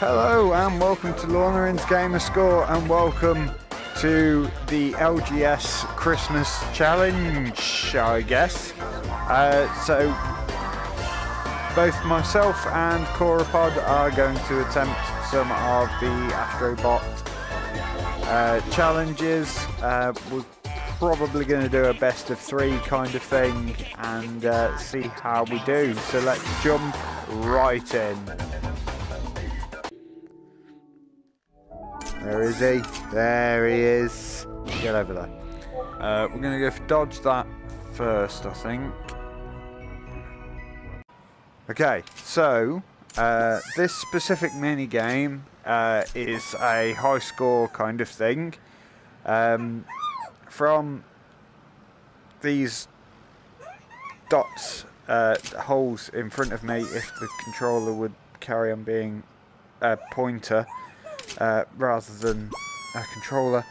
Hello and welcome to Launerin's Gamer Score and welcome to the LGS Christmas Challenge, I guess. So both myself and Corapod are going to attempt some of the Astrobot challenges. We're probably going to do a best of 3 kind of thing and see how we do. So let's jump right in. Where is he? There he is. Get over there. We're going to go for dodge that first, I think. Okay, so this specific mini game is a high score kind of thing. From these dots, holes in front of me, if the controller would carry on being a pointer rather than a controller.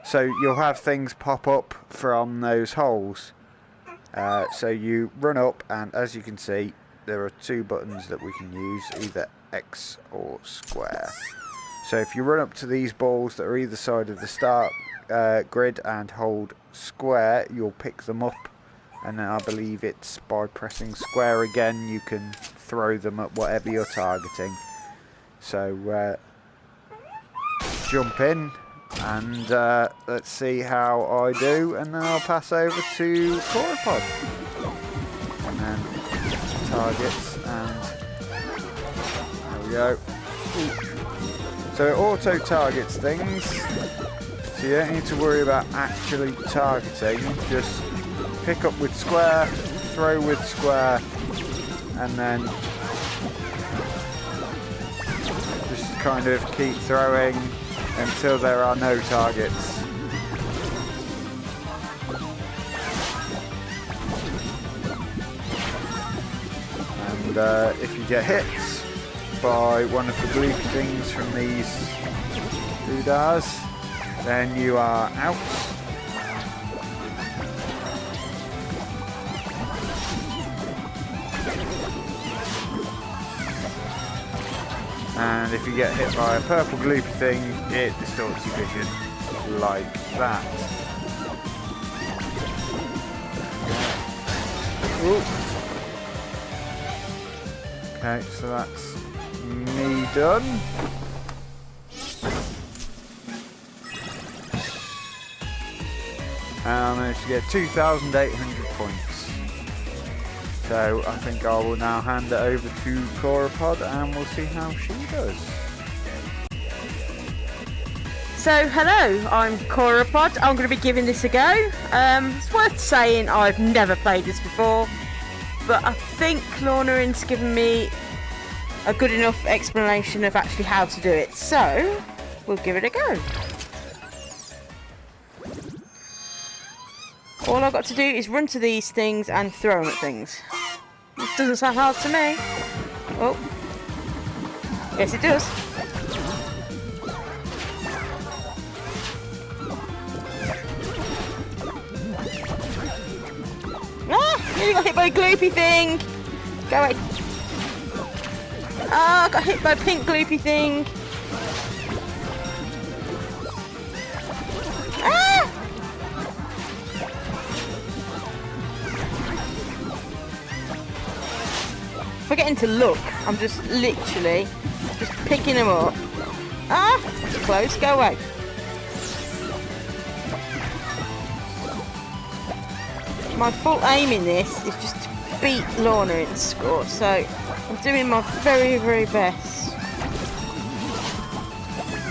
So you'll have things pop up from those holes. So you run up, and as you can see, there are 2 buttons that we can use, either X or square. So if you run up to these balls that are either side of the start grid and hold square, you'll pick them up, and then I believe it's by pressing square again you can throw them at whatever you're targeting. So jump in and let's see how I do, and then I'll pass over to Corapod. And then targets, and there we go. So it auto targets things, so you don't need to worry about actually targeting. Just pick up with square, throw with square, and then just kind of keep throwing until there are no targets. And if you get hit by one of the gloopy things from these doodads, then you are out. And if you get hit by a purple gloopy thing, it distorts your vision like that. Ooh. Okay, so that's me done. And I managed to get 2,800 points. So I think I will now hand it over to Corapod and we'll see how she does. So hello, I'm Corapod. I'm going to be giving this a go. It's worth saying I've never played this before, but I think Launerin's given me a good enough explanation of actually how to do it. So we'll give it a go. All I've got to do is run to these things and throw them at things. It doesn't sound hard to me. Oh. Yes, it does. Ah! Nearly got hit by a gloopy thing. Go away. Ah, I got hit by a pink gloopy thing. Ah! Forgetting to look, I'm just literally just picking them up. Ah, it's close, go away. My full aim in this is just to beat Launerin's score, so I'm doing my very, very best.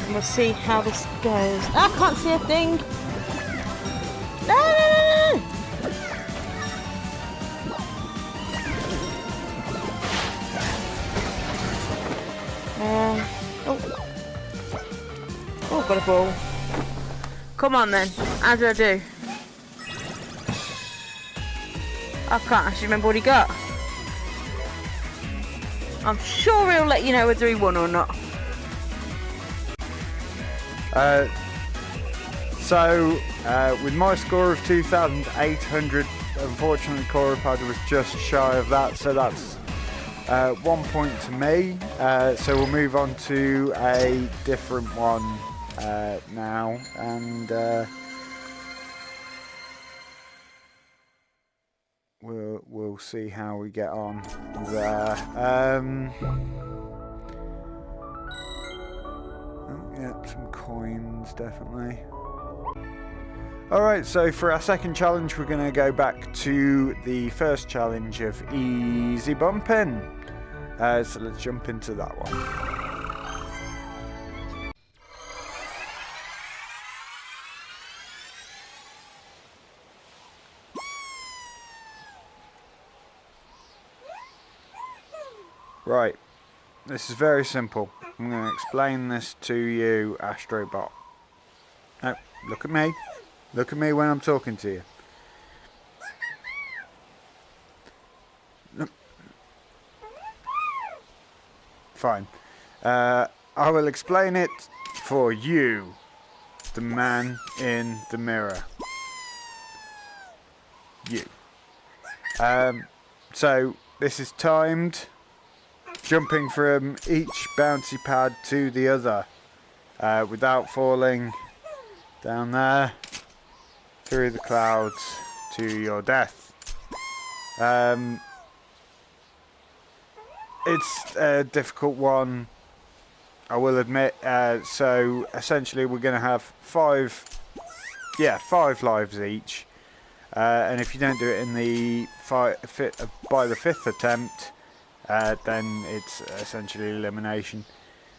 And we'll see how this goes. Ah, I can't see a thing. No, no, no, no. Oh, got a ball. Come on then, how do I do? I can't actually remember what he got. I'm sure he'll let you know whether he won or not. With my score of 2,800, unfortunately Corapod was just shy of that, so that's 1 point to me. So we'll move on to a different one now, and we'll see how we get on there. Oh, yeah, some coins definitely. Alright, so for our second challenge we're going to go back to the first challenge of easy bumping. So let's jump into that one. Right, this is very simple. I'm going to explain this to you, Astrobot. No, look at me. Look at me when I'm talking to you. No. Fine. I will explain it for you, the man in the mirror. You. So, this is timed. Jumping from each bouncy pad to the other without falling down there through the clouds to your death. It's a difficult one, I will admit. So essentially we're going to have five lives each, and if you don't do it in the by the fifth attempt, then it's essentially elimination.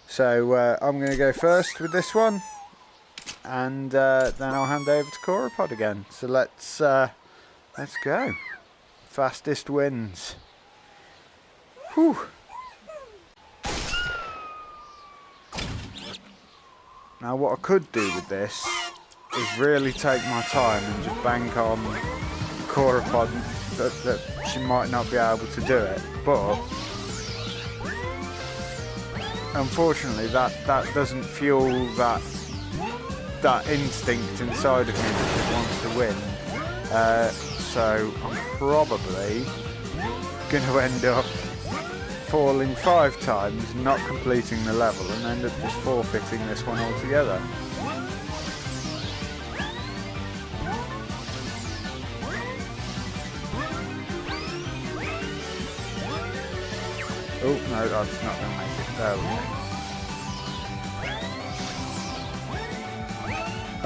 So I'm going to go first with this one, and then I'll hand over to Corapod again. So let's go. Fastest wins. Whew. Now what I could do with this is really take my time and just bank on Corapod that she might not be able to do it, but unfortunately that doesn't fuel that instinct inside of me that just wants to win. So I'm probably going to end up falling 5 times, not completing the level, and end up just forfeiting this one altogether. Oh, no, that's not going to make it. There we go.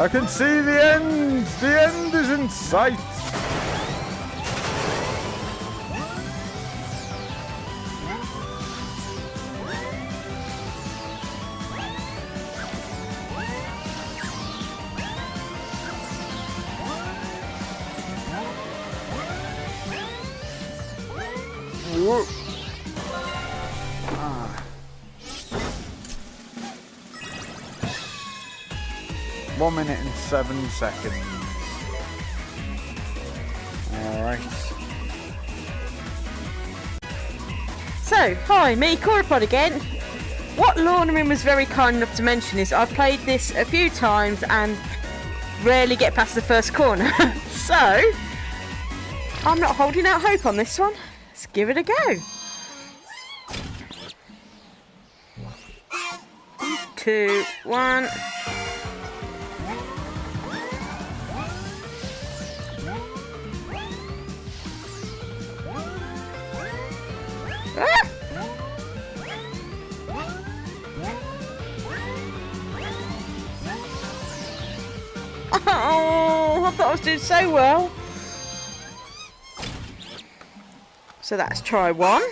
I can see the end! The end is in sight! Whoa. 1 minute and 7 seconds. Alright. So, hi, me, Corapod again. What Launerin was very kind enough to mention is I've played this a few times and rarely get past the first corner. So, I'm not holding out hope on this one. Let's give it a go. 2, 1. Ah! Oh, I thought I was doing so well. So that's try 1.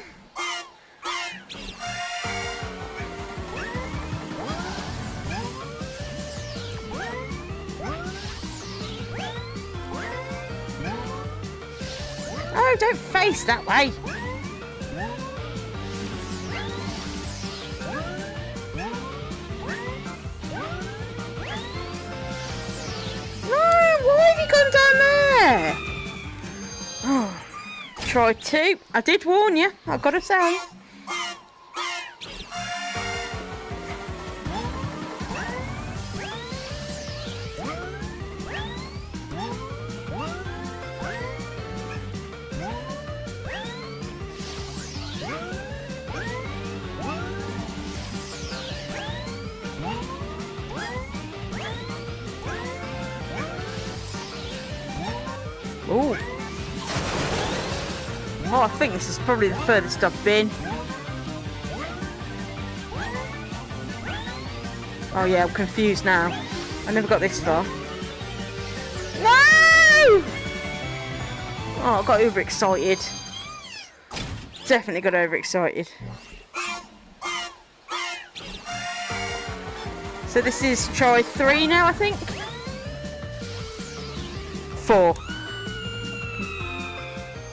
Oh, don't face that way. Oh, try 2. I did warn you, I've got to say. Ooh. Oh, I think this is probably the furthest I've been. Oh yeah, I'm confused now. I never got this far. No! Oh, I got overexcited. Definitely got overexcited. So this is try 3 now, I think. 4.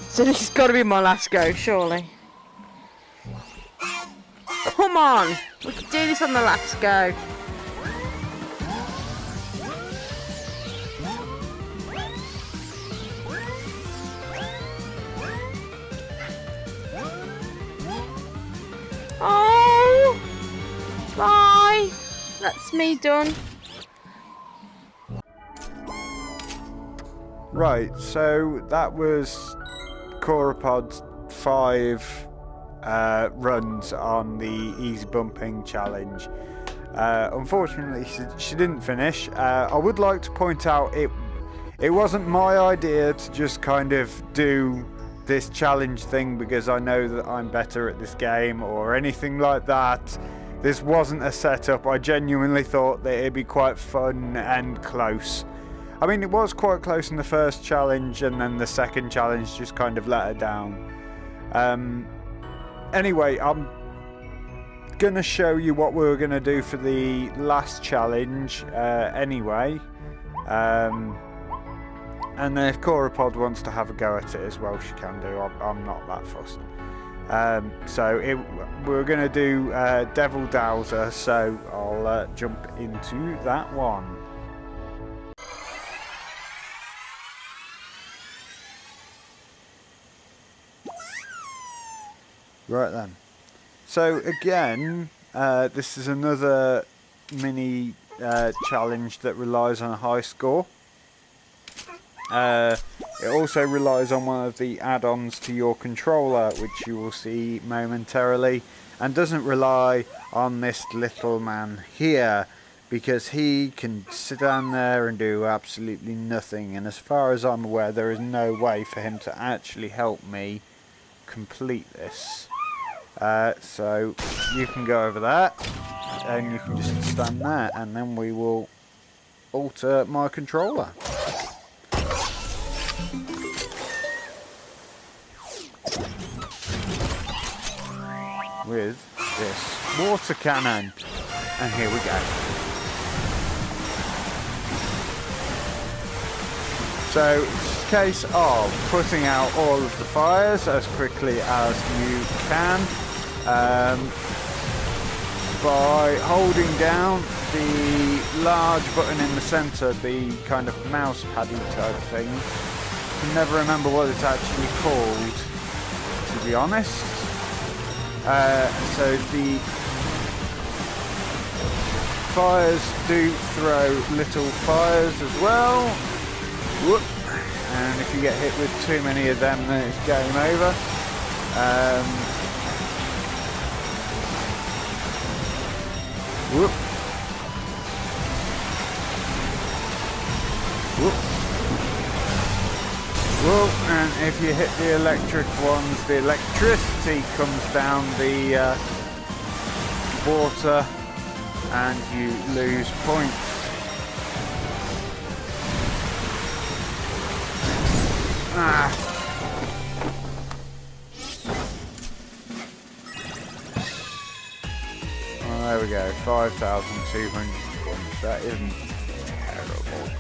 So this has got to be my last go, surely. Come on! We can do this on the last go. Oh! Bye! That's me done. Right, so that was Corapod's 5 runs on the easy bumping challenge. Unfortunately, she didn't finish. I would like to point out it wasn't my idea to just kind of do this challenge thing because I know that I'm better at this game or anything like that. This wasn't a setup. I genuinely thought that it'd be quite fun and close. I mean, it was quite close in the first challenge, and then the second challenge just kind of let her down. Anyway, I'm going to show you what we were going to do for the last challenge anyway. And then if Corapod wants to have a go at it as well, she can do. I'm not that fussed. We're going to do Devil Dowser, so I'll jump into that one. Right then. So again, this is another mini challenge that relies on a high score. It also relies on one of the add-ons to your controller, which you will see momentarily, and doesn't rely on this little man here, because he can sit down there and do absolutely nothing, and as far as I'm aware there is no way for him to actually help me complete this. So you can go over there and you can just stand there, and then we will alter my controller. With this water cannon, and here we go. So it's a case of putting out all of the fires as quickly as you can by holding down the large button in the centre, the kind of mouse paddy type thing. I can never remember what it's actually called, to be honest. So the fires do throw little fires as well. Whoop. And if you get hit with too many of them, then it's game over. Whoop. Whoop. Whoop. And if you hit the electric ones, the electricity comes down the water and you lose points. Well, there we go, 5,200 points. That isn't terrible.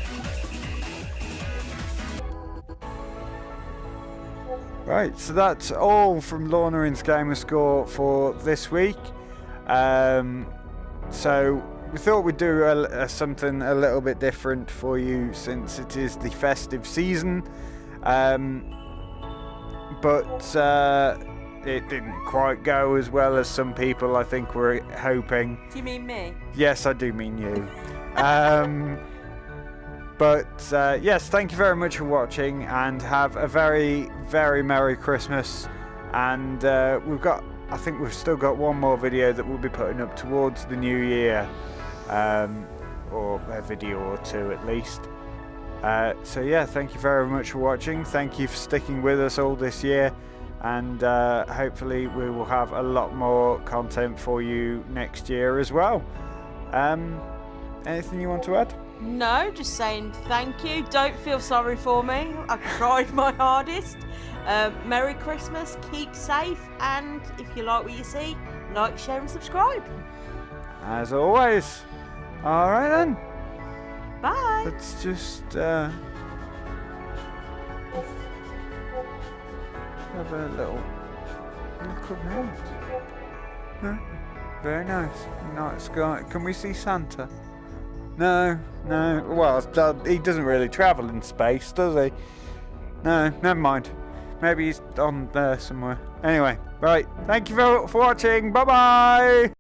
Right, so that's all from Launerin's Gamer Score for this week. So we thought we'd do something a little bit different for you since it is the festive season. But it didn't quite go as well as some people I think were hoping. Do you mean me? Yes, I do mean you. But yes, thank you very much for watching, and have a very, very Merry Christmas. And I think we've still got one more video that we'll be putting up towards the new year, or a video or two at least. So yeah, thank you very much for watching. Thank you for sticking with us all this year, and hopefully we will have a lot more content for you next year as well. Anything you want to add? No, just saying thank you. Don't feel sorry for me. I tried my hardest. Merry Christmas, keep safe, and if you like what you see, like, share and subscribe. As always. Alright then. Bye. Let's just have a little look around. Huh? Very nice. Night sky. Can we see Santa? No. Well, he doesn't really travel in space, does he? No, never mind. Maybe he's on there somewhere. Anyway, right. Thank you for watching. Bye bye.